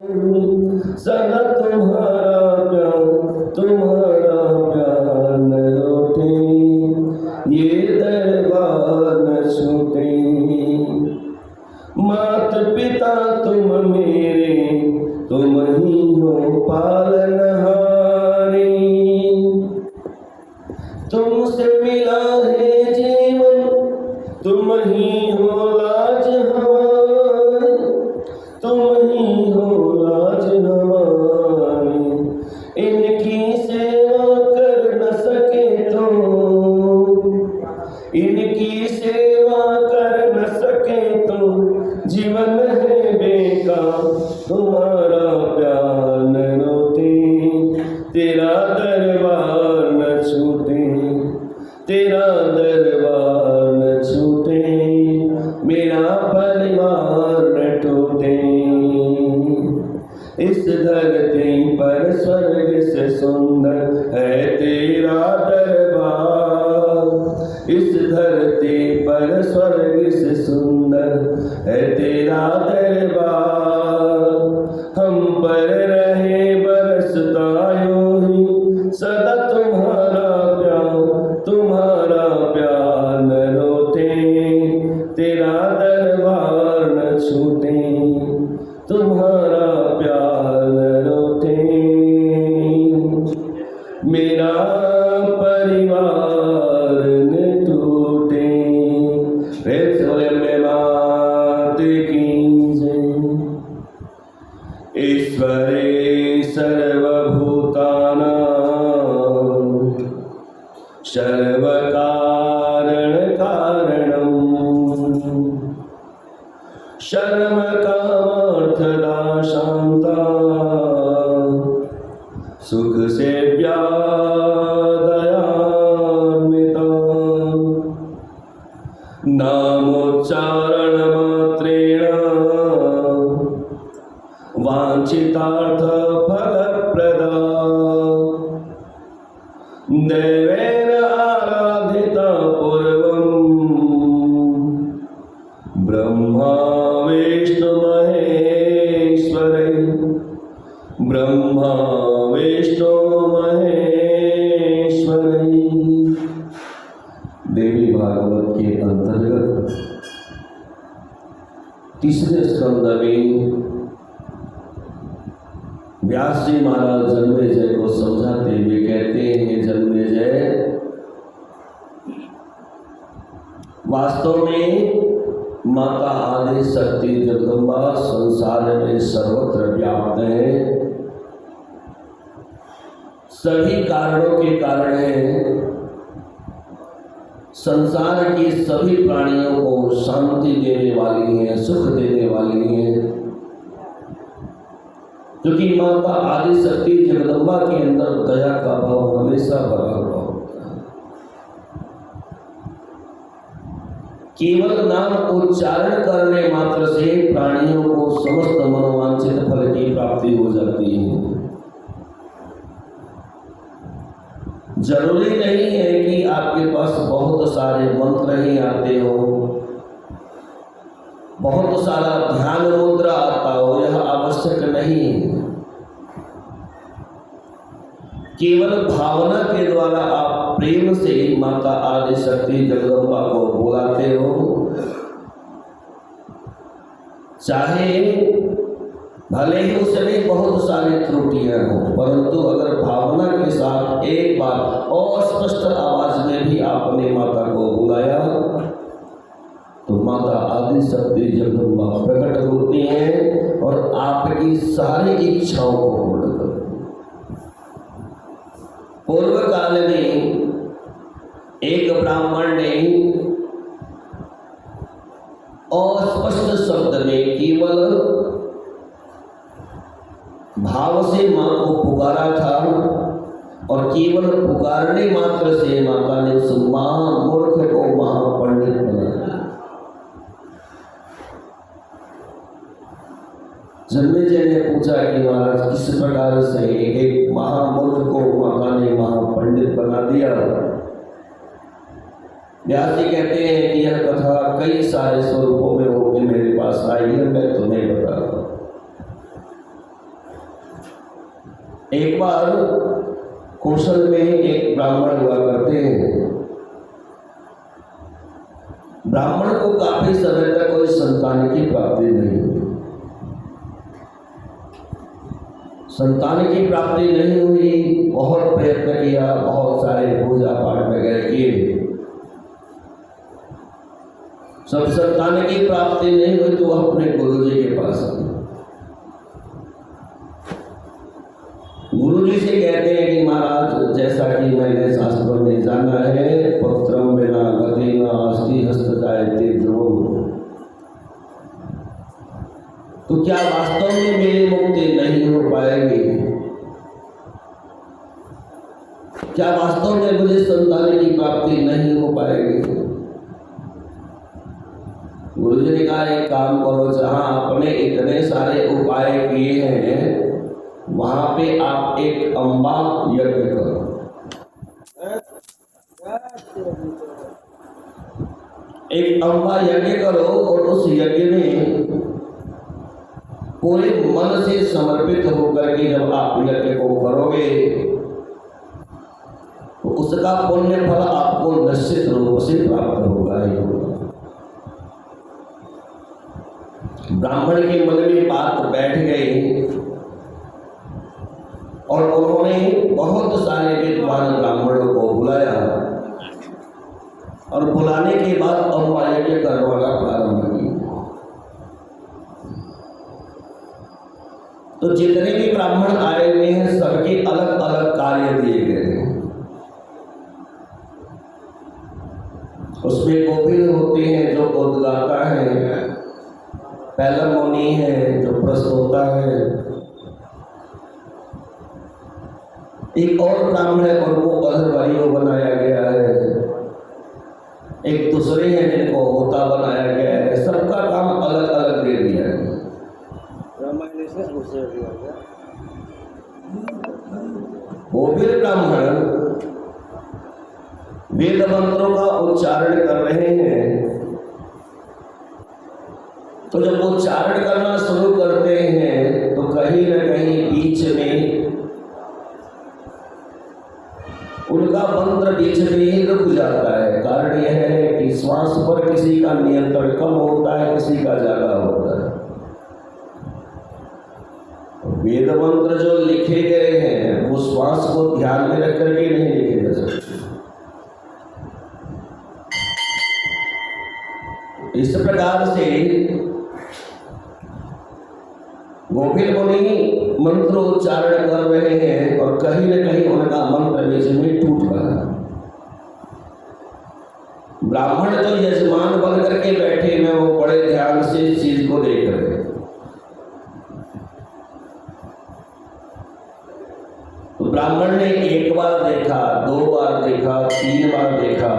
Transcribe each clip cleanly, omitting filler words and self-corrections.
सदा तुम्हारा प्यार न लौटे, ये दरबार न छूटे। मात पिता तुम मेरे, तुम ही हो पालनहारी। तुमसे मिला है जीवन, तुम ही हो लाज हमारी, तुम ही हो लाज हमारी। इनकी सेवा कर न सके तो, इनकी सेवा कर न सके तो जीवन है बेकार। तुम्हारा प्यार न रोते, तेरा दरबार न छूटे, तेरा दरबार न छूटे, मेरा परिवार न टूटे। इस धरती पर स्वर्ग से सुंदर है तेरा दरबार, इस धरती पर स्वर्ग से सुंदर है तेरा दरबार। हम पर रहे बरसता यूं ही सदा तुम्हारा प्यार न रोते, तेरा दरबार न छूटे, तुम्हारा प्यार न रोते, मेरा परिवार न टूटे। मात की जय। ईश्वरे सर्वभूतानां सर्वकारण कारणं, शर्म कामार्थदा शांता, सुख सेव्या दयान्विता। नामोच्चारण मात्रेण वांछितार्थ फलप्रदा, देवेन आराधिता पूर्वं ब्रह्मा विष्णु महेश्वरै, ब्रह्मा विष्णु महेश्वरै। देवी भागवत के अंतर्गत तीसरे स्कंद में व्यास जी महाराज जन्मेजय को समझाते हुए कहते हैं, जन्मेजय वास्तव में माता आदि शक्ति जगदम्बा संसार में सर्वत्र व्याप्त है, सभी कारणों के कारण है। संसार के सभी प्राणियों को शांति देने वाली है, सुख देने वाली है, क्योंकि माता आदि शक्ति जगदम्बा के अंदर दया का भाव हमेशा बना हुआ होता है। केवल नाम उच्चारण करने मात्र से प्राणियों को समस्त मनोवांछित फल की प्राप्ति हो जाती है। जरूरी नहीं है कि आपके पास बहुत सारे मंत्र ही आते हो, बहुत सारा ध्यान मुद्रा आता हो, यह आवश्यक नहीं है। केवल भावना के द्वारा आप प्रेम से माता आदि शक्ति जगदम्बा को बुलाते हो, चाहे भले ही उसमें बहुत सारी त्रुटियां हो, परंतु अगर भावना के साथ एक बार अस्पष्ट आवाज में भी आपने माता को बुलाया तो माता आदि शक्ति जगदम्बा प्रकट होती हैं और आपकी सारी इच्छाओं को पूर्ण करती हैं। पूर्व काल में एक ब्राह्मण ने अस्पष्ट शब्द में केवल भाव से मां को पुकारा था और केवल पुकारने मात्र से माता ने उस महामूर्ख को महापंडित बना दिया। जन्मेजय ने पूछा कि महाराज किस प्रकार से एक महामूर्ख को माता ने महापंडित बना दिया। व्यास जी कहते हैं कि यह कथा कई सारे स्वरूपों में होकर मेरे पास आई है, मैं तुम्हें बता रहा हूं। एक बार कौशल में एक ब्राह्मण हुआ करते हैं। ब्राह्मण को काफी समय तक कोई संतान की प्राप्ति नहीं हुई। संतान की प्राप्ति नहीं हुई, बहुत प्रयत्न किया, बहुत सारे पूजा पाठ वगैरह किए, सब संतान की प्राप्ति नहीं हुई तो वह अपने गुरुजी के पास आए। गुरुजी से कहते हैं कि महाराज, जैसा कि मैंने शास्त्रों में जाना है, पत्रम बिना गति न अस्ति हस्तजायते ध्रुवम्, तो क्या वास्तव में मेरी मुक्ति नहीं हो पाएगी? क्या वास्तव में मुझे संतान की प्राप्ति नहीं हो पाएगी? गुरुजी ने कहा, एक काम करो, जहां आपने इतने सारे उपाय किए हैं वहां पे आप एक अम्बा यज्ञ करो। एक अम्बा यज्ञ करो और उस यज्ञ में पूरे मन से समर्पित होकर के जब आप यज्ञ को करोगे तो उसका पुण्य फल आपको निश्चित रूप से प्राप्त होगा ही होगा। ब्राह्मण के मन में बात बैठ गई और उन्होंने बहुत सारे विद्वान ब्राह्मणों को बुलाया और बुलाने के बाद अम्बा यज्ञ करवाना प्रारंभ किया। तो जितने भी ब्राह्मण आए हुए हैं सबके अलग अलग कार्य दिए गए हैं। उसमें गोविल होते हैं जो उद्गाता है, पैलम मुनि है जो प्रस्तोता है, एक और ब्राह्मण है उनको अधर्वाइयों बनाया गया है, एक दूसरे हैं जिनको होता बनाया गया है। सबका काम अलग अलग दे दिया है। गोविल ब्राह्मण वेद मंत्रों का उच्चारण कर रहे हैं, तो जब उच्चारण करना शुरू करते हैं तो कहीं न कहीं बीच में उनका मंत्र बीच में ही रुक जाता है। कारण यह है कि श्वास पर किसी का नियंत्रण कम होता है, किसी का ज्यादा होता है। वेद मंत्र जो लिखे गए हैं वो श्वास को ध्यान में रख करके नहीं लिखे जा सकते। इस प्रकार से गोविल मुनि मंत्रोच्चारण कर रहे हैं और कहीं न कहीं उनका मंत्र बीच में टूट रहा है। ब्राह्मण जो यजमान बन करके बैठे हैं वो बड़े ध्यान से इस चीज को देख रहे हैं। तो ब्राह्मण ने एक बार देखा, दो बार देखा, तीन बार देखा,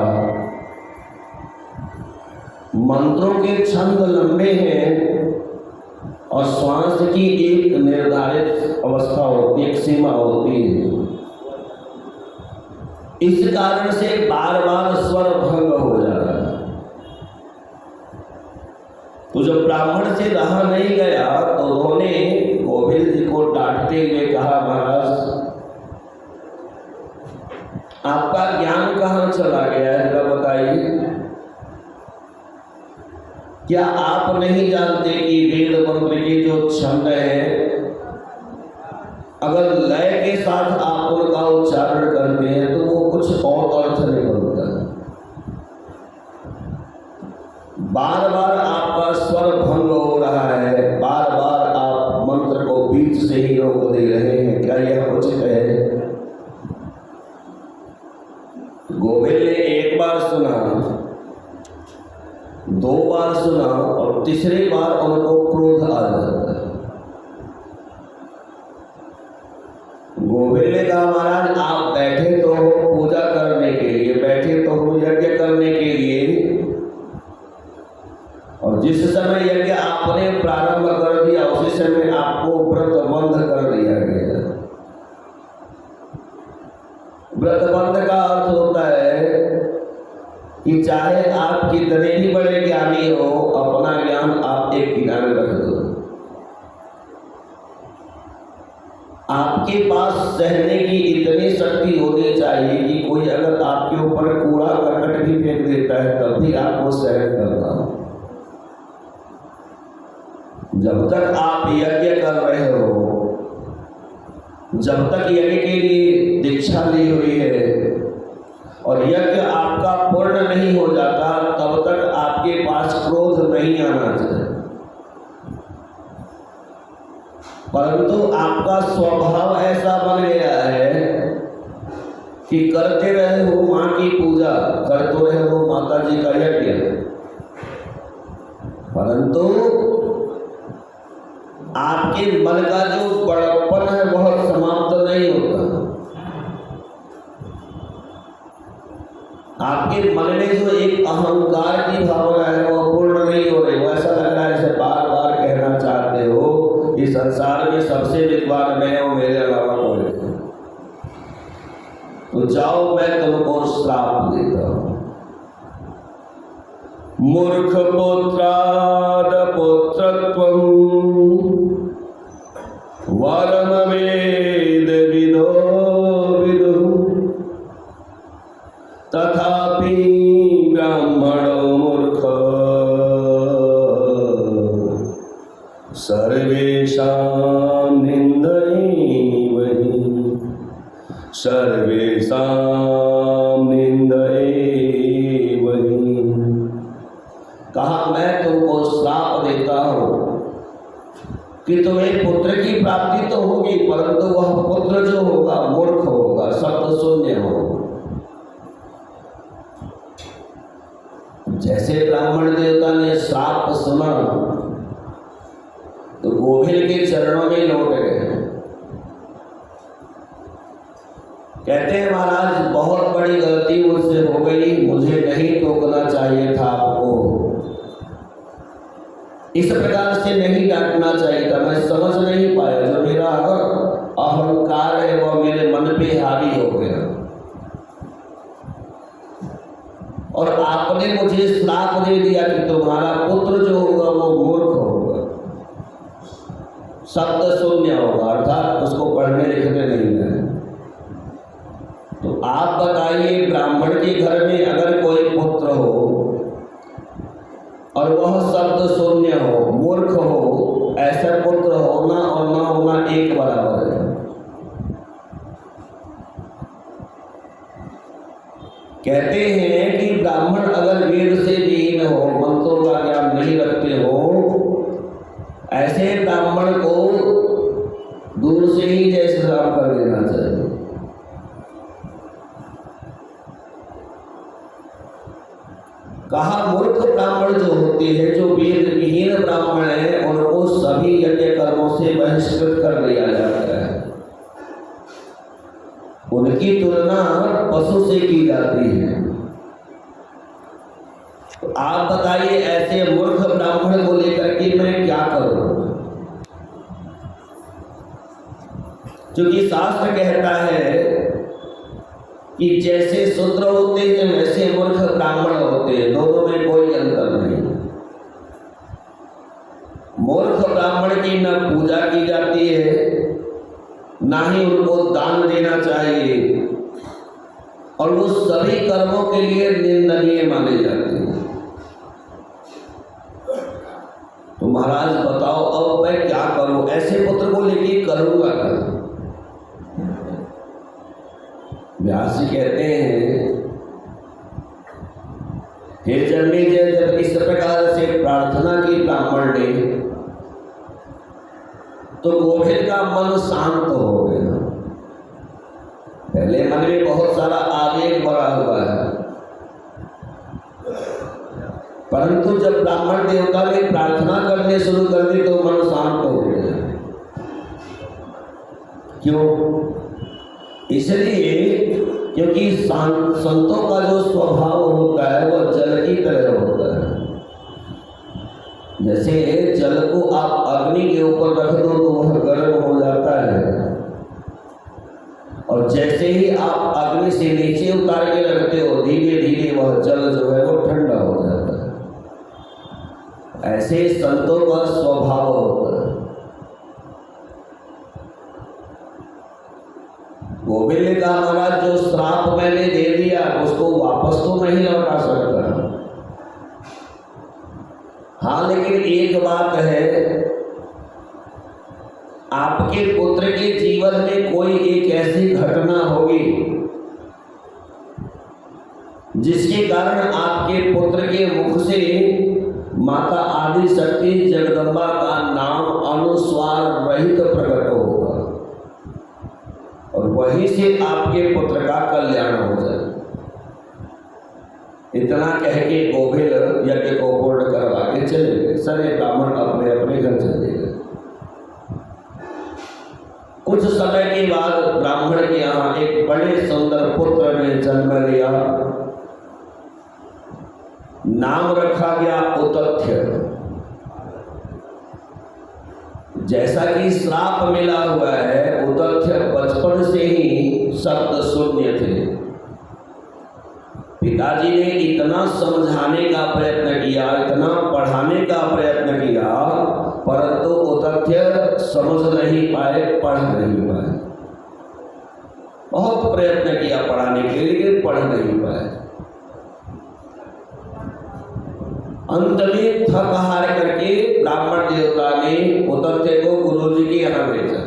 मंत्रों के छंद लंबे हैं और श्वास की एक निर्धारित अवस्था होती है, एक सीमा होती है। इस कारण से बार बार स्वर भंग हो जा रहा है। तो जब ब्राह्मण से रहा नहीं गया तो उन्होंने गोविल जी को डांटते हुए कहा, महाराज आपका ज्ञान कहाँ चला गया है, जरा बताइए। क्या आप नहीं जानते कि वेद मंत्र के जो छंद है अगर लय के साथ आप उनका उच्चारण करते हैं तो वो कुछ और अर्थ निकलता है। बार बार आपका स्वर भंग हो रहा है, बार बार आप मंत्र को बीच से ही रोक दे रहे हैं, क्या यह उचित है? गोविल ने एक बार सुना, दो बार सुना और तीसरी बार उनको क्रोध आ जाता है। गोविल ने कहा, महाराज आप बैठे तो हो पूजा करने के लिए, बैठे तो हो यज्ञ करने के लिए, और जिस समय यज्ञ आपने प्रारंभ कर दिया उसी समय आपको व्रत बंध कर दिया गया। व्रत बंध का अर्थ होता है कि चाहे आप कितने भी बड़े ज्ञानी हो, अपना ज्ञान आप एक किनारे रख दो। आपके पास सहने की इतनी शक्ति होनी चाहिए कि कोई अगर आपके ऊपर कूड़ा करकट भी फेंक देता है तब भी आपको सहन करना हो। जब तक आप यज्ञ कर रहे हो, जब तक यज्ञ के लिए दीक्षा ली हुई है और यज्ञ आपका पूर्ण नहीं हो जाता तब तक आपके पास क्रोध नहीं आना चाहिए। परंतु आपका स्वभाव ऐसा बन गया है कि करते रहे हो माँ की पूजा, करते रहे हो माता जी का यज्ञ, परंतु आपके मन का जो बड़प्पन है वह समाप्त नहीं होता। आपके मन में जो एक अहंकार की भावना है वह पूर्ण नहीं हो रही। वैसा लग रहा है जैसे बार बार कहना चाहते हो कि संसार में सबसे विद्वान मैं हूं, मेरे अलावा कोई नहीं। तो जाओ मैं तुमको श्राप देता हूं। मूर्ख पुत्राद पुत्रत्वं वरम वेद विदो विदुः तथापि ब्राह्मणो मूर्ख सर्वेषां निन्दयेवहि सर्वेषां निन्दयेवहि। कहा मैं तुमको श्राप देता हूं कि तुम्हें पुत्र की प्राप्ति तो होगी परंतु वह पुत्र जो होगा मूर्ख होगा, शब्द शून्य होगा। जैसे ब्राह्मण देवता ने श्राप सुना तो गोभिल के चरणों में लौट गए। कहते हैं महाराज बहुत बड़ी गलती मुझसे हो गई, मुझे नहीं टोकना चाहिए था आपको, इस प्रकार से नहीं डांटना चाहिए था, मैं समझ नहीं पाया। जो मेरा अहंकार है वह मेरे मन पे हावी हो गया और आपने मुझे श्राप दे दिया कि तुम्हारा पुत्र जो होगा वो मूर्ख होगा, शब्द शून्य होगा, अर्थात उसको पढ़ने लिखने नहीं है। तो आप बताइए ब्राह्मण के घर में अगर कोई पुत्र हो और वह शब्द शून्य हो, मूर्ख हो, ऐसा पुत्र होना और ना होना एक बराबर है। कहते हैं कि ब्राह्मण अगर वेद से विहीन हो, मंत्रों का ज्ञान नहीं रखते हो, ऐसे ब्राह्मण को दूर से ही जय श्री राम कर देना चाहिए। कहा मूर्ख ब्राह्मण जो होते हैं, जो वेद विहीन ब्राह्मण हैं, उनको सभी यज्ञ कर्मों से बहिष्कृत कर दिया जाता है। उनकी तुलना पशु से की जाती है। तो आप बताइए ऐसे मूर्ख ब्राह्मण को लेकर के मैं क्या करूं? क्योंकि शास्त्र कहता है कि जैसे शूद्र होते हैं वैसे मूर्ख ब्राह्मण होते हैं, दोनों में कोई अंतर नहीं। मूर्ख ब्राह्मण की न पूजा की जाती है, ना ही उनको दान देना चाहिए और वो सभी कर्मों के लिए निंदनीय माने जाते हैं। तो महाराज बताओ अब मैं क्या करूं? ऐसे पुत्र को लेके करूंगा क्या? व्यास जी कहते हैं हे जन्मेजय, जब इस प्रकार से प्रार्थना की ब्राह्मण ने तो गोभिल का मन शांत हो गया। पहले मन में बहुत सारा आवेग भरा हुआ है, परंतु जब ब्राह्मण देवता ने प्रार्थना करने शुरू कर दी तो मन शांत हो गया। क्यों? इसलिए क्योंकि संतों का जो स्वभाव होता है वह जल की तरह होता है। जैसे जल को आप अग्नि के ऊपर रख दो तो वह गर्म हो जाता है, और जैसे ही आप अग्नि से नीचे उतार के रखते हो धीरे धीरे वह जल जो है वो ठंडा हो जाता है। ऐसे संतों का स्वभाव होता है। गोविंद ने कहा महाराज जो श्राप मैंने दे दिया उसको वापस तो नहीं लौटा सकता। हाँ, लेकिन एक बात है, आपके पुत्र के जीवन में कोई एक ऐसी घटना होगी जिसके कारण आपके पुत्र के मुख से माता आदि शक्ति जगदम्बा का नाम अनुस्वार रहित प्रकट होगा और वहीं से आपके पुत्र का कल्याण हो जाए। इतना कह के गोभिल यज्ञ को पूर्ण करवा के चले गए। सारे ब्राह्मण अपने अपने घर चले गए। कुछ समय के बाद ब्राह्मण के यहाँ एक बड़े सुंदर पुत्र ने जन्म लिया। नाम रखा गया उतथ्य। जैसा कि श्राप मिला हुआ है, उतथ्य बचपन से ही शब्द शून्य थे। पिताजी ने इतना समझाने का प्रयत्न किया, इतना पढ़ाने का प्रयत्न किया, परंतु उतथ्य समझ नहीं पाए, पढ़ नहीं पाए। बहुत प्रयत्न किया पढ़ाने के लिए, लेकिन पढ़ नहीं पाए। अंत में थक हार करके ब्राह्मण देवता ने उतथ्य को गुरुजी के यहाँ भेजा।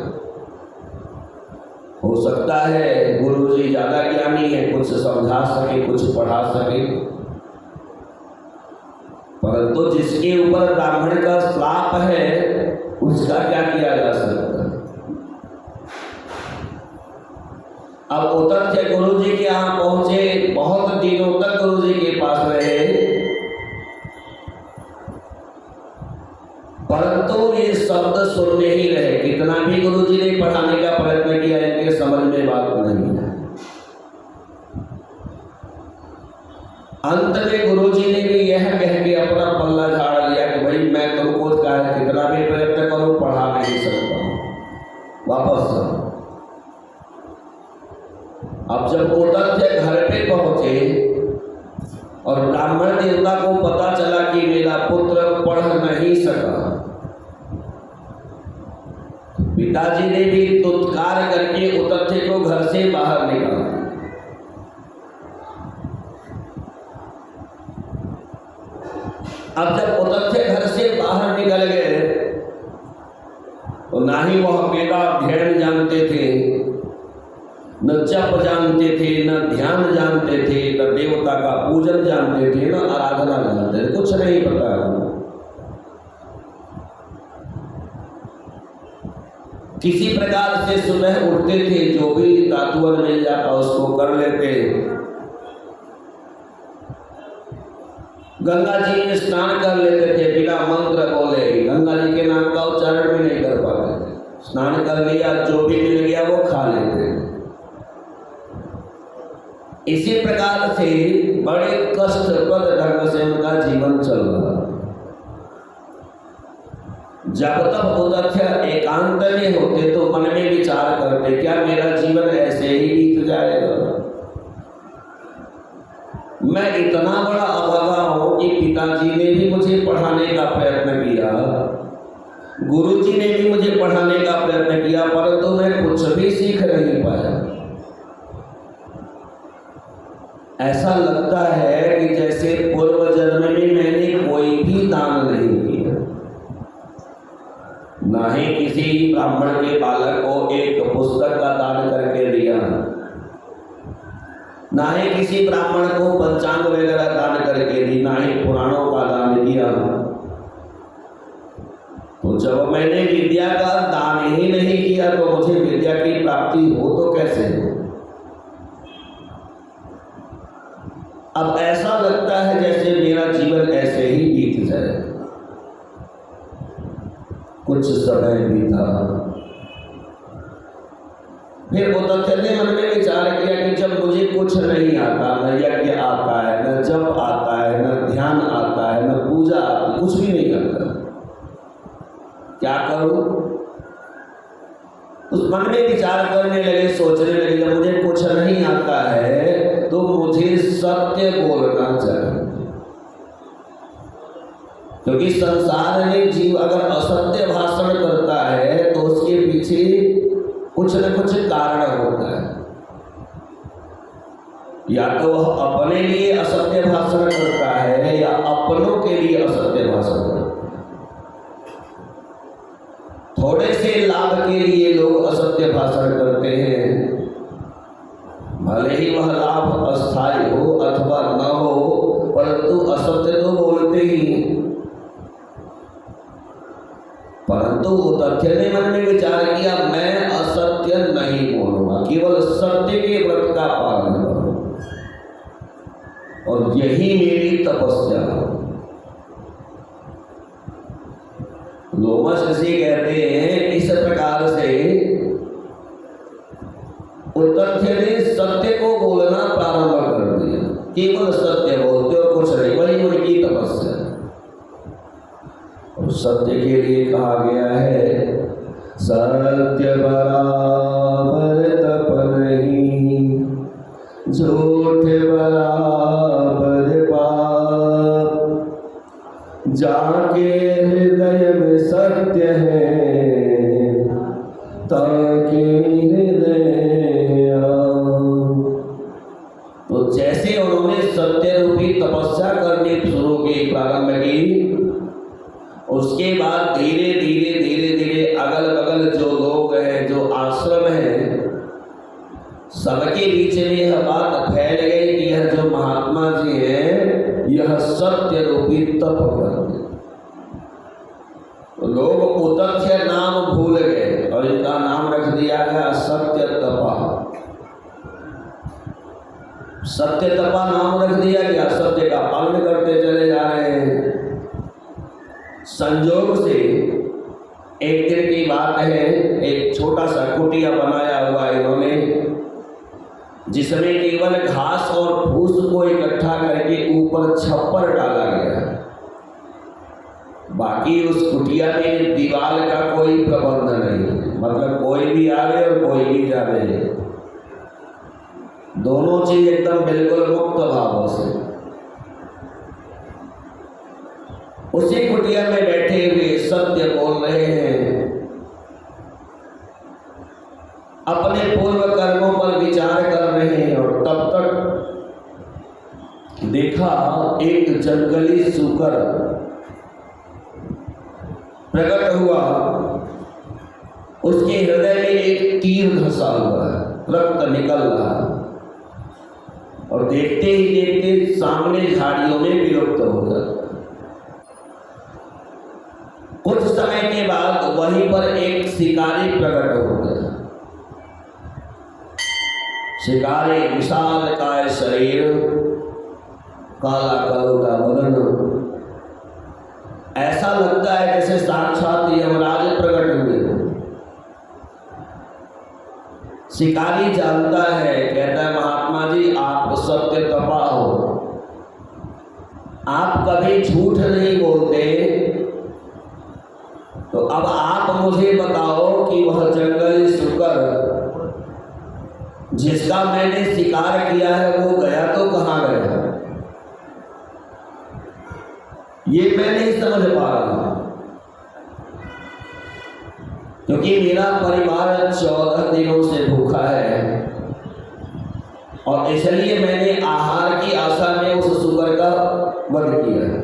हो सकता है गुरुजी ज्यादा ज्ञानी है, कुछ समझा सके, कुछ पढ़ा सके, परंतु जिसके ऊपर ब्राह्मण का श्राप है उसका क्या किया जा सकता है। अब उतथ्य गुरुजी के यहाँ पहुंचे, बहुत दिनों तक गुरुजी के पास रहे, परंतु ये शब्द सुनने ही रहे। कितना भी गुरुजी ने पढ़ाने का प्रयत्न किया, इनके समझ में बात नहीं है। अंत में गुरुजी ने भी यह कह के अपना पल्ला झाड़ लिया कि भाई मैं तुमको कितना भी प्रयत्न करूं, पढ़ा नहीं सकता हूं, वापस जाओ। अब जब उतथ्य घर पे पहुंचे और ब्राह्मण देवता को पता चला कि मेरा पुत्र पढ़ नहीं सका, पिताजी ने भी तुत्कार करके उतथ्य को घर से बाहर निकाला। अब जब उतथ्य घर से बाहर निकल गए तो ना ही वह वेदा अध्ययन जानते थे, न जप जानते थे, न ध्यान जानते थे, न देवता का पूजन जानते थे, न आराधना जानते थे, कुछ नहीं पता। किसी प्रकार से सुबह उठते थे, जो भी दातुअन मिल जाता उसको कर लेते। गंगा जी में स्नान कर लेते थे बिना मंत्र बोले, गंगा जी के नाम का उच्चारण भी नहीं कर पाते थे। स्नान कर लिया, जो भी मिल गया वो खा लेते। इसी प्रकार से बड़े कष्टप्रद ढंग से उनका जीवन चल रहा। जब तक उतथ्य एकांत में होते तो मन में विचार करते, क्या मेरा जीवन ऐसे ही बीत जाएगा? मैं इतना बड़ा अभागा हूं कि पिताजी ने भी मुझे पढ़ाने का प्रयत्न किया, गुरुजी ने भी मुझे पढ़ाने का प्रयत्न किया, परंतु मैं कुछ भी सीख नहीं पाया। ऐसा लगता है कि जैसे पूर्व जन्म में मैंने कोई भी दान नहीं किया, ना ही किसी ब्राह्मण के बालक को एक पुस्तक का दान करके दिया, ना ही किसी ब्राह्मण को पंचांग वगैरह दान करके दी, ना ही पुराणों का दान किया। तो जब मैंने विद्या का दान ही नहीं किया तो मुझे विद्या की प्राप्ति हो तो कैसे हो? अब ऐसा लगता है जैसे मेरा जीवन ऐसे ही बीत जाए। कुछ समय बीता, फिर उतथ्य ने मन में विचार किया कि जब मुझे कुछ नहीं आता, न यज्ञ आता है, न जप आता है, न ध्यान आता है, न पूजा आती, कुछ भी नहीं आता, क्या करूं? उस मन में विचार करने लगे, सोचने लगे, जब मुझे कुछ नहीं आता है तो मुझे सत्य बोलना चाहिए, क्योंकि संसार में जीव अगर असत्य भाषण करता है तो उसके पीछे कुछ न कुछ कारण होता है। या तो वह अपने लिए असत्य भाषण करता है या अपनों के लिए असत्य भाषण करता है। थोड़े से लाभ के लिए लोग असत्य भाषण करते हैं, भले ही वह लाभ अस्थायी हो अथवा न हो, परंतु असत्य तो बोलते ही। परंतु तथ्य ने मन में विचार किया, मैं असत्य नहीं बोलूंगा, केवल सत्य के व्रत का पालन करूंगा और यही मेरी तपस्या है। लोमश ऋषि कहते हैं, इस प्रकार से तथ्य ने सत्य को बोलना प्रारंभ कर दिया, केवल सत्य बोलते और कुछ नहीं, वही उनकी तपस्या। और सत्य के लिए कहा गया है, सत्य बराबर तप नहीं, झूठ बराबर पाप, जाके हृदय में सत्य है, ताके हृदय। तो जैसे उन्होंने सत्य रूपी तपस्या करनी शुरू की, प्रारंभ की, उसके बाद धीरे धीरे अगल बगल जो लोग हैं, जो आश्रम है, सबके बीच में यह बात फैल गई कि यह जो महात्मा जी हैं, यह सत्य रूपी तप करते। तो लोग उतथ्य नाम भूल गए और इनका नाम रख दिया गया सत्य तपा। सत्य तपा नाम रख दिया गया, सत्य का पालन करते चले जा रहे हैं। संजोग से एक दिन की बात है, एक छोटा सा कुटिया बनाया हुआ इन्होंने, जिसमें केवल घास और फूस को इकट्ठा करके ऊपर छप्पर डाला गया। बाकी उस कुटिया में दीवार का कोई प्रबंध नहीं, मतलब कोई भी आवे और कोई भी जावे, दोनों चीज एकदम बिल्कुल मुक्त भाव से। उसी कुटिया में बैठे हुए सत्य बोल रहे हैं, अपने पूर्व कर्मों पर विचार कर रहे हैं। और तब तक देखा एक जंगली सूकर प्रकट हुआ, उसके हृदय में एक तीर धंसा हुआ है, रक्त निकल रहा है, और देखते ही देखते सामने झाड़ियों में विलुप्त हो जाता। कुछ समय के बाद वहीं पर एक शिकारी प्रकट हो गया। शिकारी विशाल काय शरीर, काला कलुटा बदन, ऐसा लगता है जैसे साक्षात यमराज प्रकट हुए। शिकारी जानता है, कहता है, महात्मा जी आप सत्य तपा हो, आप कभी झूठ नहीं बोलते, तो अब आप मुझे बताओ कि वह जंगली सूकर जिसका मैंने शिकार किया है वो गया तो कहाँ गया? ये मैं नहीं समझ पा रहा, क्योंकि मेरा परिवार 14 दिनों से भूखा है और इसलिए मैंने आहार की आशा में उस सूकर का वध किया है।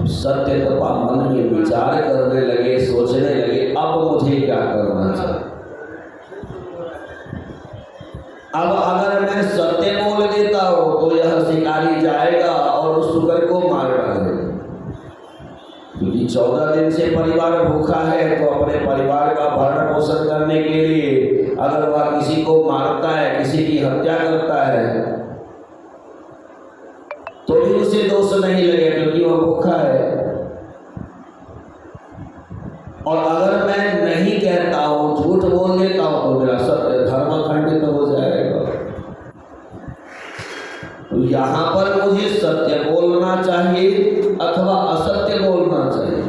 सत्य तपा मन में विचार करने लगे, सोचने लगे, अब मुझे क्या करना चाहिए। अब अगर मैं सत्य बोल देता हूं तो यह शिकारी जाएगा और उस सूकर को मार डालेगा, क्योंकि 14 दिन से परिवार भूखा है, तो अपने परिवार का भरण पोषण करने के लिए अगर वह किसी को मारता है, किसी की हत्या करता है, तो भी उसे दोष नहीं लगेगा, क्योंकि वह भूखा है। और अगर मैं नहीं कहता हूं, झूठ बोल देता हूं, तो मेरा सत्य धर्म खंडित हो जाएगा। तो यहां पर मुझे सत्य बोलना चाहिए अथवा असत्य बोलना चाहिए।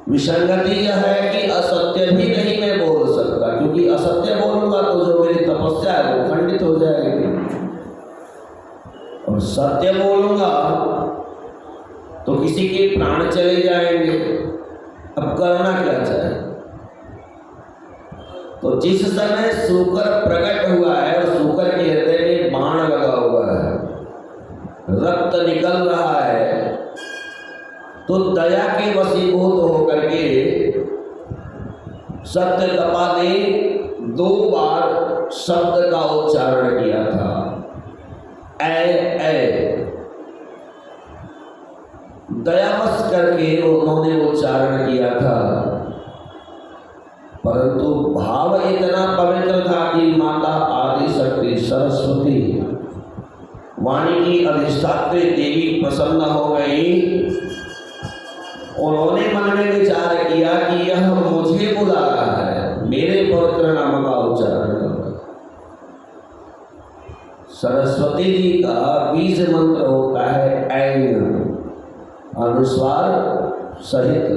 विसंगति यह है कि असत्य भी नहीं मैं बोल सकता, क्योंकि असत्य बोलूंगा तो जो मेरी तपस्या है वो खंडित हो जाएगी, और सत्य बोलूंगा तो किसी के प्राण चले जाएंगे। अब करना क्या चाहिए? तो जिस समय शूकर प्रकट हुआ है और शूकर के हृदय में बाण लगा हुआ है, रक्त निकल रहा है, तो दया के वशीभूत होकर के सत्यतपा ने 2 बार शब्द का उच्चारण किया था, ऐ। दयावश करके उन्होंने उच्चारण किया था, परंतु भाव इतना पवित्र था कि माता आदि शक्ति सरस्वती वाणी की अधिष्ठात्री देवी प्रसन्न हो गई। उन्होंने मन में विचार किया कि यह मुझे बुला रहा है, मेरे पवित्र नाम का उच्चारण करना। सरस्वती जी का बीज मंत्र होता है ऐन, अनुस्वार सहित,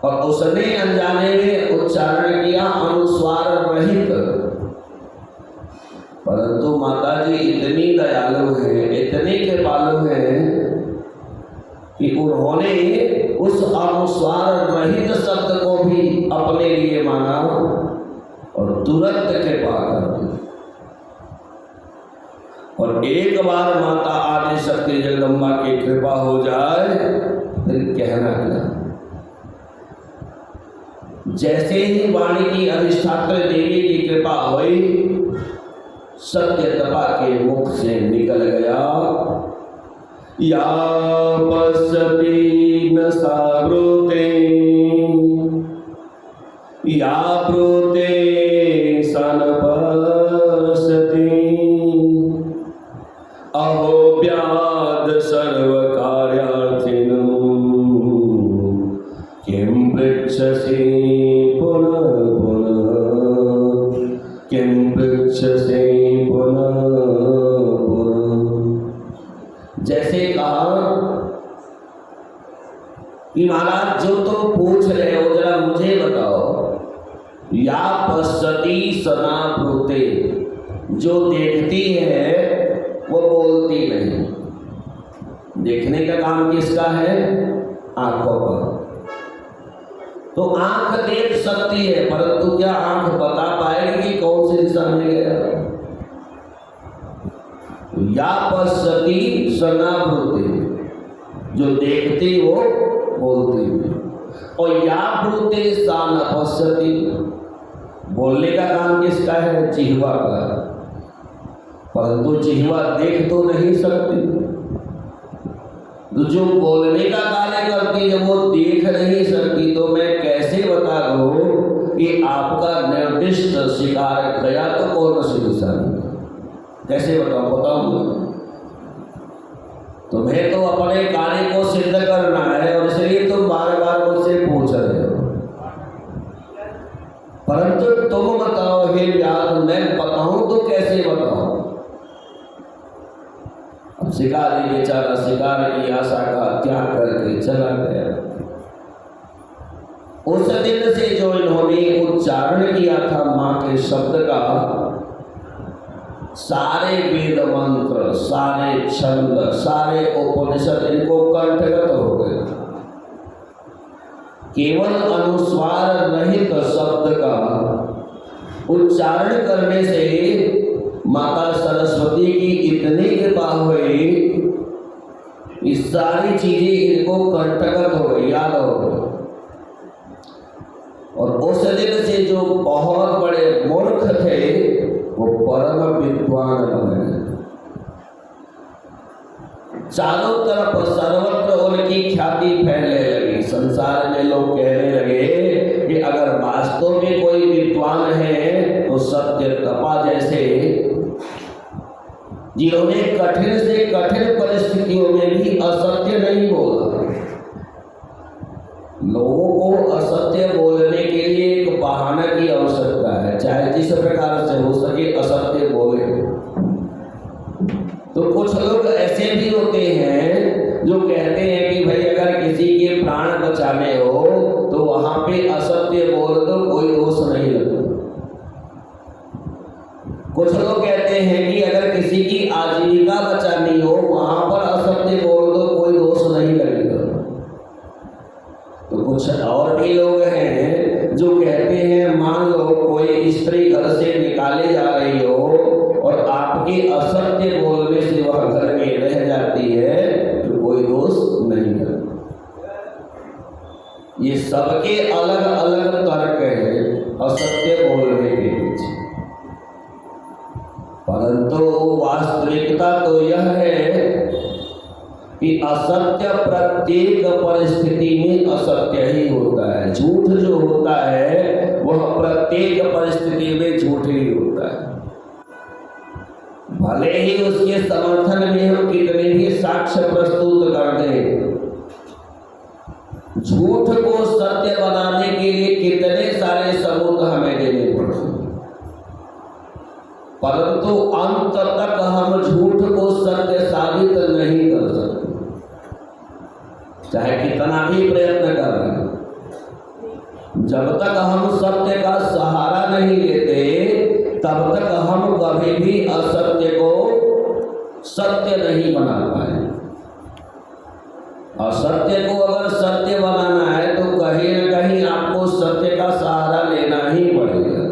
और उसने अनजाने में उच्चारण किया अनुस्वार रहित। परंतु माता जी इतनी दयालु है, इतनी कृपालु है कि उन्होंने उस अनुस्वार रहित शब्द को भी अपने लिए माना और तुरंत कृपा कर दी। और एक बार माता आदि शक्ति जगदम्बा की कृपा हो जाए फिर कहना क्या। जैसे ही वाणी की अधिष्ठात्री देवी की कृपा हुई, सत्यतपा के मुख से निकल गया, या पश्यति न सा ब्रूते, या ब्रूते स न पश्यति, अहो व्याध सर्वकार्यार्थिनं किं पृच्छसि पुनः पुनः, किं पृच्छसि पुनः पुनः। जैसे कहा कि महाराज जो तुम पूछ रहे हो जरा मुझे बताओ, या पश्यति सना ब्रूते, जो देखती है वो बोलती नहीं। देखने का काम किसका है? आंखों का। तो आंख देख सकती है, परंतु क्या आंख बता पाएगी कि कौन सी दिशा में गया? या पश्यति सना ब्रूते, जो देखती वो बोलती है, और या ब्रूते सा न पश्यति, बोलने का काम किसका है? जिह्वा का। परंतु जिह्वा देख तो नहीं सकती, तो जो बोलने का कार्य करती है वो देख नहीं सकती। तो मैं कैसे बता दूं कि आपका निर्दिष्ट शिकार गया तो कौन सी दिशा में? कैसे बताऊं? तुम्हें तो अपने कार्य को सिद्ध करना है और इसलिए तुम बार बार मुझसे पूछ रहे हो। परंतु तुम बताओ हे व्याध, मैं बताऊं तो कैसे बताऊं? अब शिकारी बेचारा शिकार की आशा का त्याग करके चला गया। उस दिन से जो इन्होंने उच्चारण किया था मां के शब्द का, सारे वेद मंत्र, सारे छंद, सारे उपनिषद इनको कंठगत हो गए। केवल अनुस्वार रहित शब्द का उच्चारण करने से माता सरस्वती की इतनी कृपा हुई, इस सारी चीजें इनको कंठगत हो गई, याद हो गई। और उस दिन से जो बहुत बड़े मूर्ख थे वो परम विद्वान बन गए। चारों तरफ सर्वत्र उनकी ख्याति फैलने लगी। संसार में लोग कहने लगे कि अगर वास्तव में कोई विद्वान है तो सत्यतपा जैसे, जिन्होंने कठिन से कठिन परिस्थितियों में भी असत्य नहीं बोला। लोगों को असत्य बोलने के लिए एक बहाना की आवश्यकता है, चाहे जिस प्रकार से हो सके असत्य बोले। तो कुछ लोग ऐसे भी होते हैं जो कहते हैं कि भाई अगर किसी के प्राण बचाने हो तो वहां पे असत्य बोल दो, कोई दोष नहीं लगता। कुछ लोग कहते हैं कि अगर किसी की आजीविका बचानी हो वहां पर असत्य बोल दो, कोई दोष नहीं लगेगा। तो कुछ और भी लोग हैं जो कहते स्त्री घर से निकाले जा रही हो और आपके असत्य बोलने से वह घर में रह जाती है तो कोई दोष नहीं है। ये सबके अलग अलग तर्क है असत्य बोलने के पीछे, परंतु वास्तविकता तो यह है कि असत्य प्रत्येक परिस्थिति में असत्य ही होता है। झूठ जो होता है वह प्रत्येक परिस्थिति में झूठ ही होता है। भले ही उसके समर्थन में हम कितने भी साक्ष्य प्रस्तुत कर दें, झूठ को सत्य बनाने के लिए कितने सारे सबूत हमें देने पड़ते हैं, परंतु अंत तक हम झूठ को सत्य साबित नहीं कर सकते, चाहे कितना भी प्रयत्न कर रहे हैं। जब तक हम सत्य का सहारा नहीं लेते तब तक हम कभी भी असत्य को सत्य नहीं बना पाए। असत्य को अगर सत्य बनाना है तो कहीं न कहीं आपको सत्य का सहारा लेना ही पड़ेगा।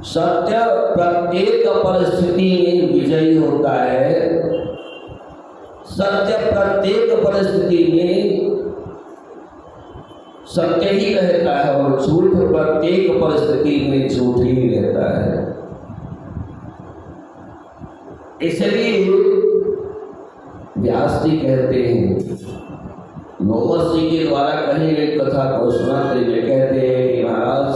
सत्य प्रत्येक परिस्थिति में विजयी होता है। सत्य प्रत्येक परिस्थिति में सत्य ही रहता है और झूठ प्रत्येक परिस्थिति में झूठ ही रहता है। इसलिए व्यास जी कहते हैं, नोमस जी के द्वारा कही गई कथा को सुनाते हुए कहते हैं कि महाराज,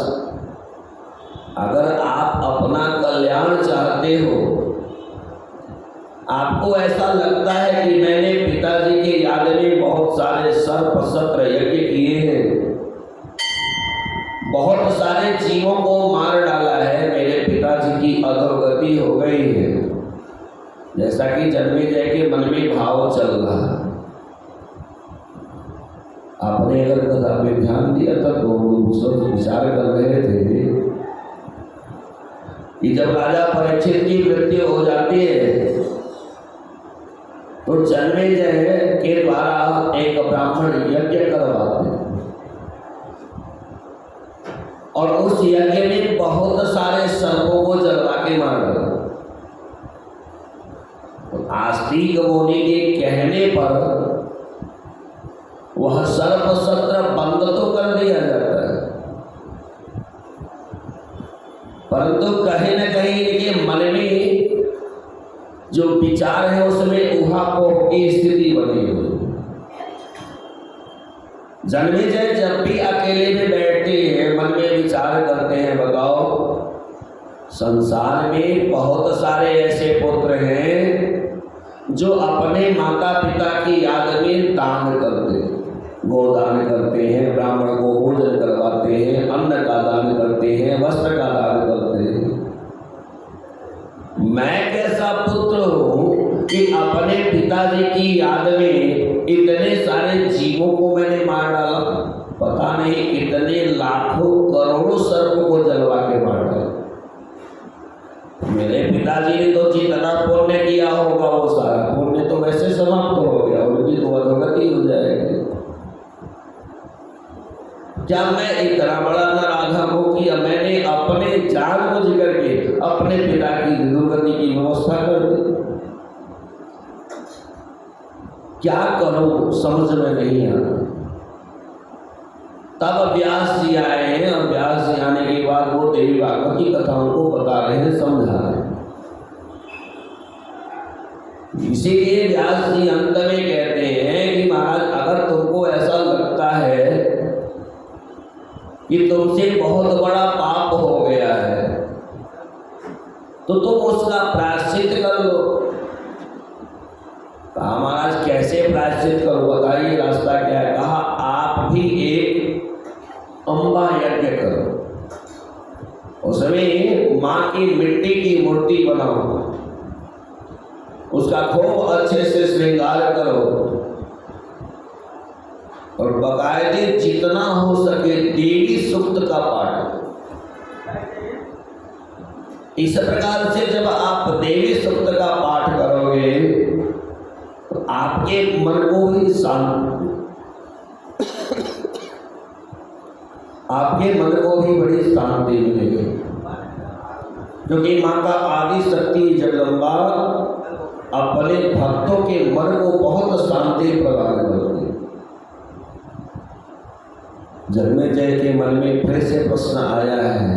अगर आप अपना कल्याण चाहते हो, आपको ऐसा लगता है कि मैंने पिताजी के याद में बहुत सारे सर्प सत्र यज्ञ किए हैं, बहुत सारे जीवों को मार डाला है, मेरे पिताजी की अधोगति हो गई है, जैसा कि जन्मेजय के मन में भाव चल रहा है। आपने अगर कथा पे ध्यान दिया था तो सब विचार कर रहे थे कि जब राजा परीक्षित की मृत्यु हो जाती है तो जन्मेजय के द्वारा एक ब्राह्मण यज्ञ करवाते हैं और उस यज्ञ में बहुत सारे सर्पों को जलवा के मार डाला। आस्तिक मुनि के कहने पर वह सर्प सत्र बंद तो कर दिया जाता है, परंतु कहीं न कहीं इनके मन में जो विचार है उसमें ऊहापोह की स्थिति बनी हुई। जन्मेजय जब भी अकेले में बैठते हैं, मन में विचार करते हैं, बताओ संसार में बहुत सारे ऐसे पुत्र हैं जो अपने माता पिता की याद में दान करते हैं, गोदान करते हैं, ब्राह्मण को भोजन करवाते हैं, अन्न का दान करते हैं, वस्त्र का दान करते हैं। मैं कैसा पुत्र हूँ कि अपने पिताजी की याद में इतने सारे जीवों को मैंने मार डाला, पता नहीं कितने लाखों करोड़ों सर्प को जलवा के मार डाला। मेरे पिताजी ने तो जितना पुण्य किया होगा वो सारा पुण्य तो वैसे समाप्त हो गया, उनकी तो अधोगति हो जाएगी। क्या मैं इतना बड़ा नराधम हूं कि मैंने अपने जानबूझ करके अपने पिता की दुर्गति की व्यवस्था कर दी? क्या करूं समझ में नहीं आता। तब व्यास जी आए हैं और व्यास जी आने के बाद वो देवी भागवत की कथाओं को बता रहे हैं, समझा रहे हैं। इसीलिए व्यास जी अंत में कहते हैं कि महाराज, अगर तुमको ऐसा लगता है कि तुमसे बहुत बड़ा पाप हो गया है तो तुम उसका प्रायश्चित कर लो। कहा महाराज कैसे प्रायश्चित करो, बताइए रास्ता क्या है। कहा आप भी एक अम्बा यज्ञ करो, उसमें माँ की मिट्टी की मूर्ति बनाओ, उसका खूब अच्छे से श्रृंगार करो और बाकायदे जितना हो सके देवी सूक्त का पाठ। इस प्रकार से जब आप देवी सूक्त का पाठ करोगे तो आपके मन को भी शांत, आपके मन को भी बड़ी शांति मिलेगी, क्योंकि माता आदि शक्ति जगदम्बा अपने भक्तों के मन को बहुत शांति प्रदान करती है। जन्मेजय के मन में फिर से प्रश्न आया है।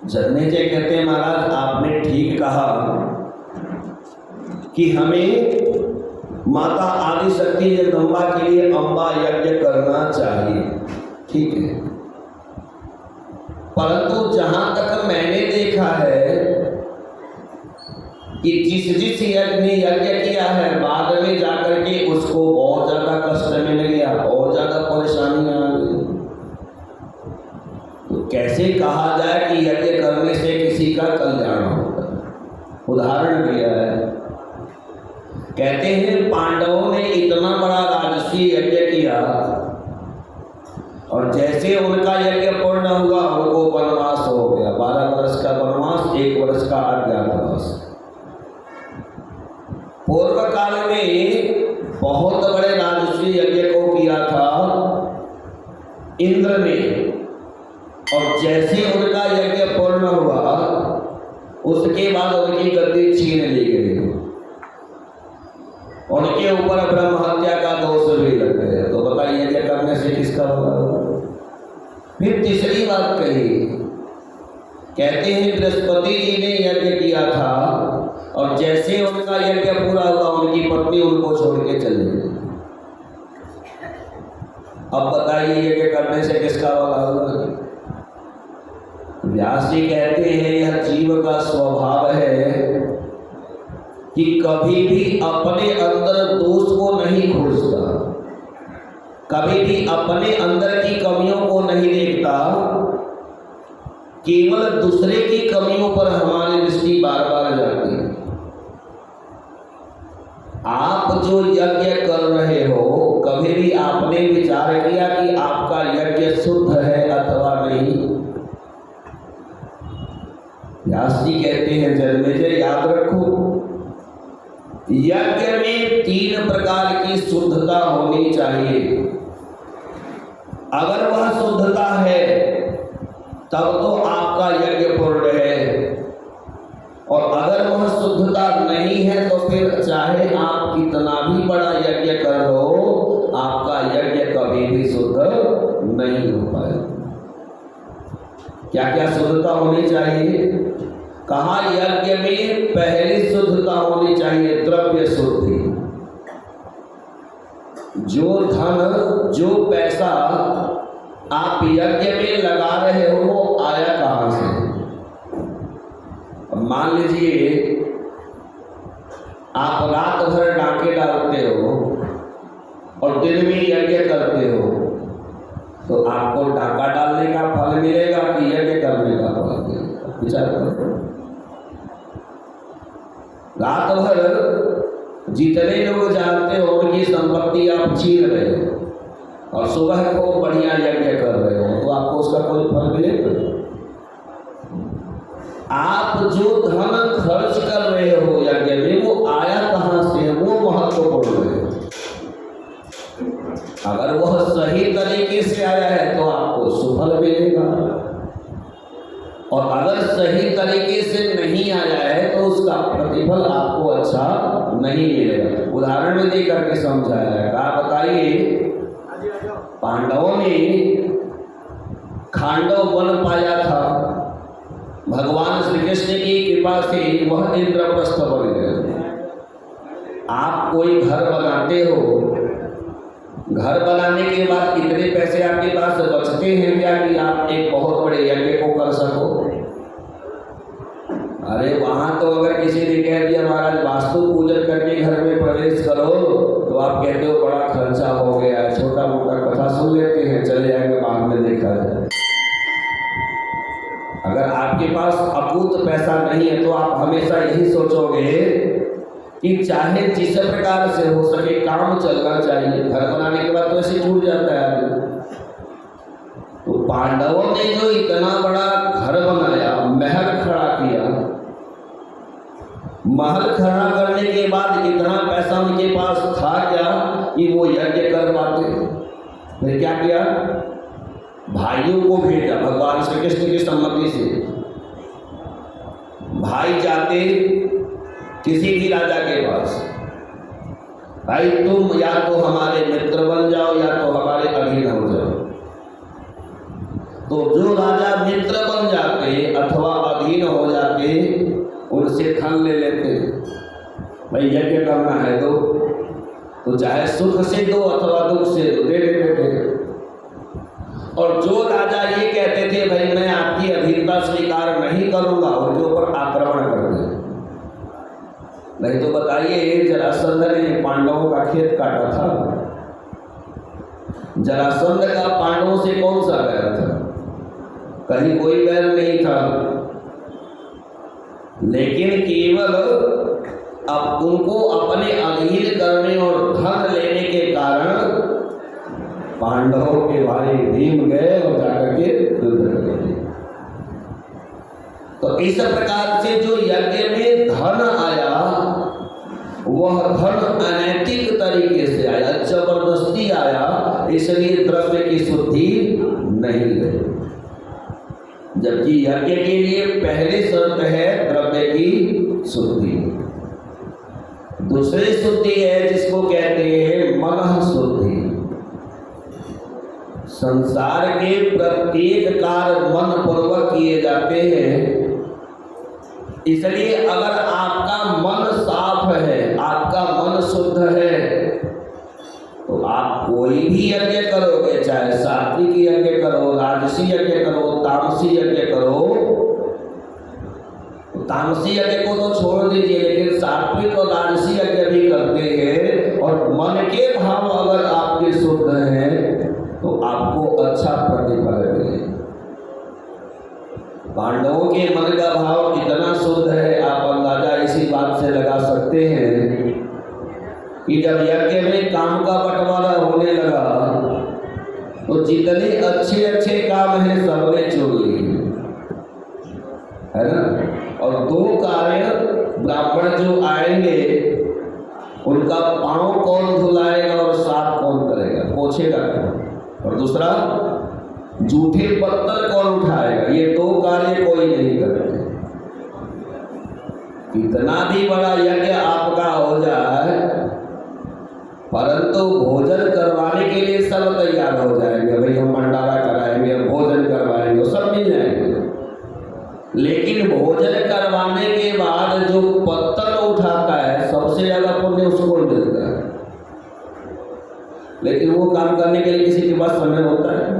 जन्मेजय कहते हैं, महाराज आपने ठीक कहा कि हमें माता आदि शक्ति जगदम्बा के लिए अम्बा यज्ञ करना चाहिए, ठीक है, परंतु जहां तक मैंने देखा है कि जिस यज्ञ ने यज्ञ किया है बाद में जाकर के उसको बहुत ज्यादा कष्ट मिल गया, बहुत ज्यादा परेशानी आ गई। तो कैसे कहा जाए कि यज्ञ करने से किसी का कल्याण होगा? उदाहरण दिया है, कहते हैं पांडवों ने इतना बड़ा राजसी यज्ञ किया और जैसे उनका यज्ञ पूर्ण हुआ उनको वनवास हो गया, 12 वर्ष का वनवास, 1 वर्ष का अज्ञातवास। पूर्व काल में बहुत बड़े राजसी यज्ञ को किया था इंद्र ने, और जैसे उनका यज्ञ पूर्ण हुआ उसके बाद उनकी गद्दी छीन ली गई, उनके ऊपर ब्रह्म हत्या का दोष भी लग गया। तो बताइए यज्ञ करने से किसका होगा? फिर तीसरी बात कही, कहते हैं बृहस्पति जी ने यज्ञ किया था और जैसे उनका यज्ञ पूरा हुआ उनकी पत्नी उनको छोड़ के चली गई। अब बताइए यज्ञ करने से किसका वाला होगा? व्यास जी कहते हैं यह जीव का स्वभाव है कि कभी भी अपने अंदर दोष को नहीं खोजता, कभी भी अपने अंदर की कमियों को नहीं देखता, केवल दूसरे की कमियों पर हमारी दृष्टि बार बार जाती है। आप जो यज्ञ कर रहे हो कभी भी आपने विचार किया कि आपका यज्ञ शुद्ध है अथवा नहीं? व्यास जी कहते हैं जन्मेजय याद रखो, यज्ञ में 3 प्रकार की शुद्धता होनी चाहिए। अगर वह शुद्धता है तब तो आपका यज्ञ पूर्ण है, और अगर वह शुद्धता नहीं है तो फिर चाहे आप कितना भी बड़ा यज्ञ कर लो आपका यज्ञ कभी भी शुद्ध नहीं हो पाए। क्या क्या शुद्धता होनी चाहिए? कहा यज्ञ में पहली शुद्धता होनी चाहिए द्रव्य शुद्धि। जो धन जो पैसा आप यज्ञ में लगा रहे हो वो आया कहां से? मान लीजिए आप रात भर डाके डालते हो और दिन में यज्ञ करते हो, तो आपको डाका डालने का फल मिलेगा कि यज्ञ करने का फल मिलेगा? विचार करो। रात भर जितने लोग जानते हो उनकी संपत्ति आप छीन रहे हो और सुबह को बढ़िया यज्ञ कर रहे हो, तो आपको उसका कोई फल मिलेगा? आप जो धन खर्च कर रहे हो यज्ञ में वो आया कहां से, वो महत्वपूर्ण है। अगर वह सही तरीके से आया है तो आपको सुफल मिलेगा, और अगर सही तरीके से नहीं आया है तो उसका प्रतिफल आपको अच्छा नहीं मिलेगा। उदाहरण में दे करके समझाया है। आप बताइए, पांडवों ने खांडव वन पाया था, भगवान श्री कृष्ण की कृपा से वह इंद्रप्रस्थ बन गए। आप कोई घर बनाते हो, घर बनाने के बाद कितने पैसे आपके पास बचते हैं क्या कि आप एक बहुत बड़े यज्ञ को कर सको? अरे वहां तो अगर किसी ने कह दिया महाराज वास्तु पूजन करके घर में प्रवेश करो, तो आप कहते हो बड़ा खर्चा हो गया, छोटा मोटा कथा सुन लेते हैं, चले जाएंगे, बाद में देखा जाए। अगर आपके पास अपूत पैसा नहीं है तो आप हमेशा यही सोचोगे कि चाहे जिस प्रकार से हो सके काम चलना चाहिए। घर बनाने के बाद तो ऐसे छूट जाता है आदमी। तो पांडवों ने जो इतना बड़ा घर बनाया, महल खड़ा किया, महल खड़ा करने के बाद इतना पैसा उनके पास था क्या कि वो यज्ञ कर पाते? फिर क्या किया? भाइयों को भेजा भगवान श्री कृष्ण की सम्मति से। भाई जाते किसी भी राजा के पास, भाई तुम या तो हमारे मित्र बन जाओ या तो हमारे अधीन हो जाओ। तो जो राजा मित्र बन जाते अथवा अधीन हो जाते उनसे धन ले लेते। भाई यज्ञ करना है तो चाहे सुख से दो अथवा दुख से दो, दे देते थे। और जो राजा ये कहते थे भाई मैं आपकी अधीनता स्वीकार नहीं करूंगा, उनके ऊपर आक्रमण करते। नहीं तो बताइए, जरासंध ने पांडवों का खेत काटा था। जरासंध का पांडवों से कौन सा बैर था? कहीं कोई बैर नहीं था, लेकिन केवल अब उनको अपने अधीन करने और धन लेने के कारण पांडवों के भाई भीम गए और जाकर के युद्ध कर दिए। तो इस प्रकार से जो यज्ञ में धन आया वह धन अनैतिक तरीके से आया, जबरदस्ती आया, इसलिए द्रव्य की शुद्धि नहीं गई। जबकि यज्ञ के लिए पहले शर्त है द्रव्य की शुद्धि। दूसरी शुद्धि है जिसको कहते हैं मन शुद्धि। संसार के प्रत्येक कार्य मन पूर्वक किए जाते हैं, इसलिए अगर आपका मन साफ है, आपका मन शुद्ध है, तो आप कोई भी यज्ञ करोगे, चाहे सात्विक यज्ञ करो, राजसी यज्ञ करो, तामसी यज्ञ करो। तामसी यज्ञ को तो छोड़ दीजिए, लेकिन सात्विक और राजसी यज्ञ भी करते हैं और मन के भाव अगर आपके शुद्ध हैं तो आपको अच्छा प्रतिफल मिलेगा। पांडवों के मन का भाव इतना शुद्ध है, आप अंदाजा इसी बात से लगा सकते हैं कि जब यज्ञ में काम का बंटवारा होने लगा तो जितने अच्छे अच्छे काम हैं सबने चुन लिए, है ना। और दो कार्य ब्राह्मण जो आएंगे उनका पांव कौन धुलाएगा और साफ कौन करेगा, पोछेगा कौन, और दूसरा जूठे पत्थर कौन उठाएगा, ये दो कार्य कोई नहीं करते। कितना भी बड़ा यज्ञ आपका हो जाए, परंतु भोजन करवाने के लिए सब तैयार हो जाएंगे, भाई हम भंडारा कराएंगे, भोजन करवाएंगे, सब मिल जाएंगे। लेकिन भोजन करवाने के बाद जो पत्तल उठाता है सबसे ज्यादा पुण्य उसको मिलता है। लेकिन वो काम करने के लिए किसी के पास समय होता है?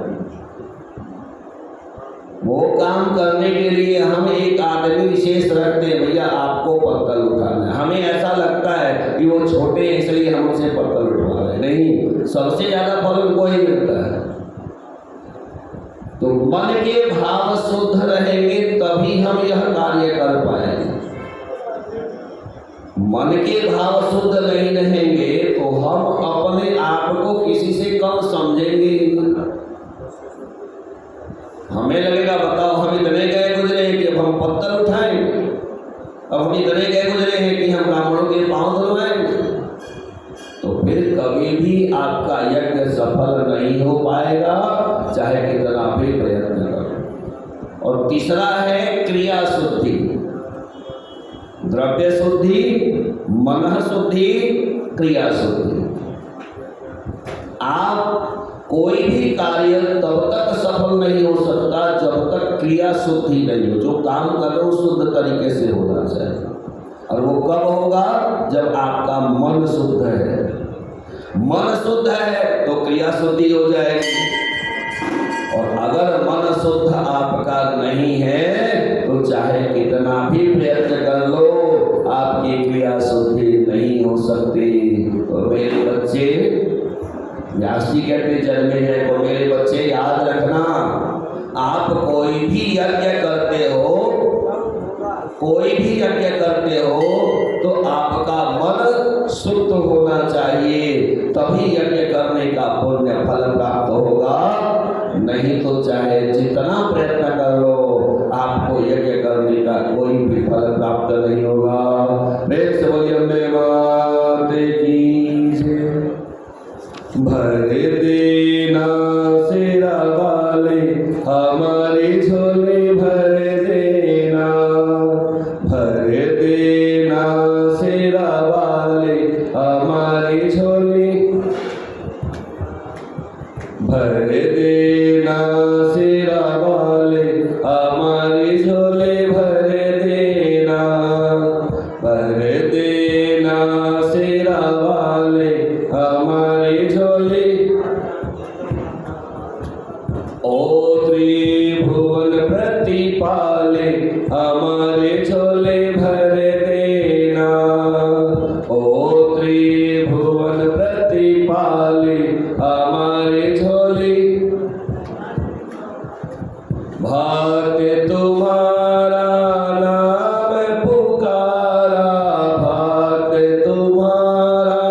वो काम करने के लिए हम एक आदमी विशेष रखते हैं, भैया आपको पत्तल उठाना है। हमें ऐसा लगता है कि वो छोटे हैं इसलिए हम उनसे पत्तल उठवा रहे, नहीं, सबसे ज्यादा फल उनको ही मिलता है। तो मन के भाव शुद्ध रहेंगे तभी हम यह कार्य कर पाएंगे। मन के भाव शुद्ध नहीं रहेंगे तो हम अपने आप को किसी से कम समझेंगे। हमें लगेगा बताओ हम इतने गए गुजरे हैं कि अब हम पत्थर उठाएंगे, अब हम इतने गए गुजरे हैं कि हम ब्राह्मणों के पांव धुलवाएंगे। तो फिर कभी भी आपका यज्ञ सफल नहीं हो पाएगा, चाहे कितना भी प्रयत्न करो। और तीसरा है क्रिया शुद्धि, द्रव्य शुद्धि, मन शुद्धि, क्रिया शुद्धि। आप कोई भी कार्य तब तक सफल नहीं हो सकता जब तक क्रिया शुद्धि नहीं हो। जो काम कर रहे हो शुद्ध तरीके से होना चाहिए, और वो कब होगा? जब आपका मन शुद्ध है। मन शुद्ध है तो क्रिया शुद्धि हो जाएगी, और अगर मन शुद्ध आपका नहीं है तो चाहे कितना भी प्रयत्न कर लो आपकी क्रिया शुद्धि नहीं हो सकती। तो मेरे बच्चे, व्यास जी कहते जन्मे हैं तो मेरे बच्चे याद रखना, आप कोई भी यज्ञ करते हो, कोई भी यज्ञ करते हो तो आपका मन शुद्ध होना चाहिए, तभी यज्ञ करने का पुण्य फल प्राप्त होगा। नहीं तो चाहे जितना प्रयत्न कर लो आपको यज्ञ करने का कोई भी फल प्राप्त नहीं होगा। भर देना सिरा वाले हमारी झोली भर देना सिरा वाले, हमारी झोली भर देना, भर देना सिरा वाले, हमारी झोली। ओ त्रिभुवन प्रतिपाले, हमारे झोले भर देना, ओ त्रिभुवन प्रतिपाले, हमारे झोले। भाग्य तुम्हारा नाम पुकारा, भाग्य तुम्हारा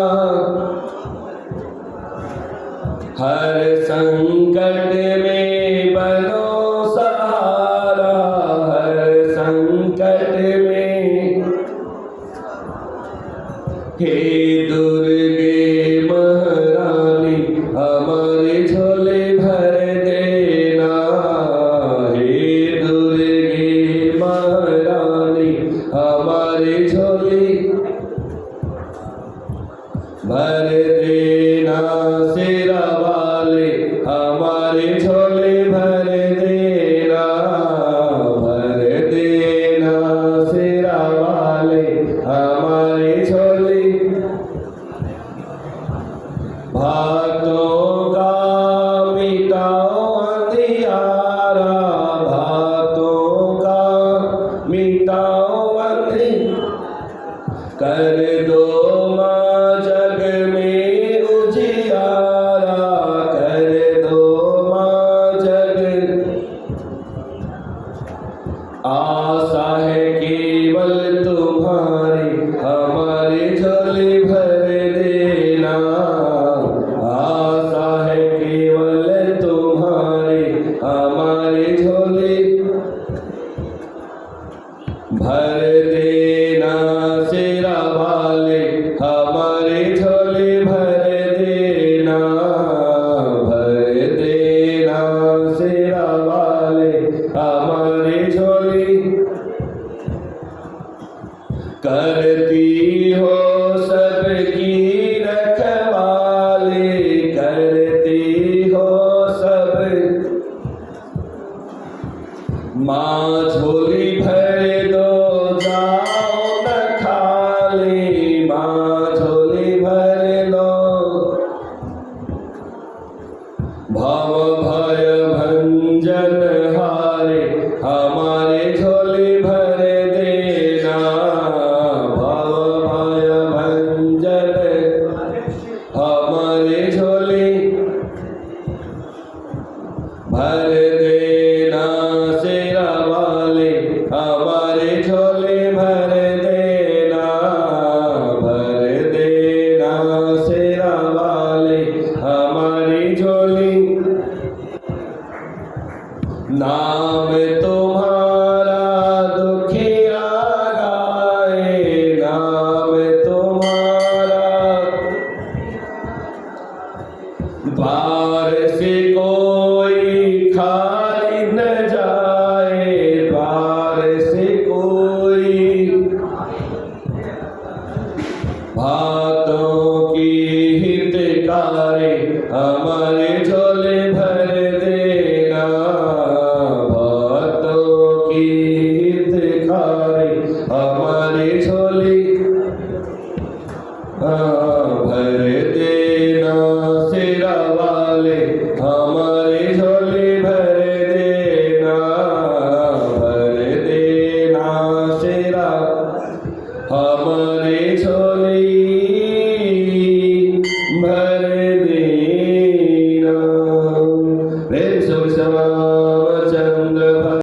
हर संकट में बनो सहारा, हर संकट में। हे दुर्गे महारानी, हमारे झोले भर देना, हे दुर्गे महारानी, हमारे झोले भर देना सिरा वाले, हमारे झोले भर देना, भर देना सिरा वाले, हमारे झोले। भक्तों का मिटाओ अंधियारा, भक्तों का मिटाओ अंधियारा, कर दो माँ जग में उजियारा, कर दो माँ जग। आशा है केवल तुम्हारी, हमारे झोले भर देना, आशा है केवल तुम्हारी, हमारे झोले भर देना सिरा वाले, हमारे झोले भर देना, भर देना सिरा वाले, हमारे झोले। करती हो सबकी रखवाली, करती हो सब। माँ झोली भर दो जाओ न खाली, माँ झोली भर दो। भव भय भंजन हारे, हमारे झोली भर देना, भव भय भंजन हमारे झोली भर देना सिरा वाले, हमारे झोले भर देना, भर देना सिरा वाले, हमारी झोली। नाम तुम्हारा दुखिया गाए, नाम तुम्हारा द्वार से कोई खाली न जाए, द्वार से कोई। भक्तों की हितकारी, हमारे झोले भर देना, भक्तों की हितकारी, हमारे झोले भर देना सिरा वाले, हमारे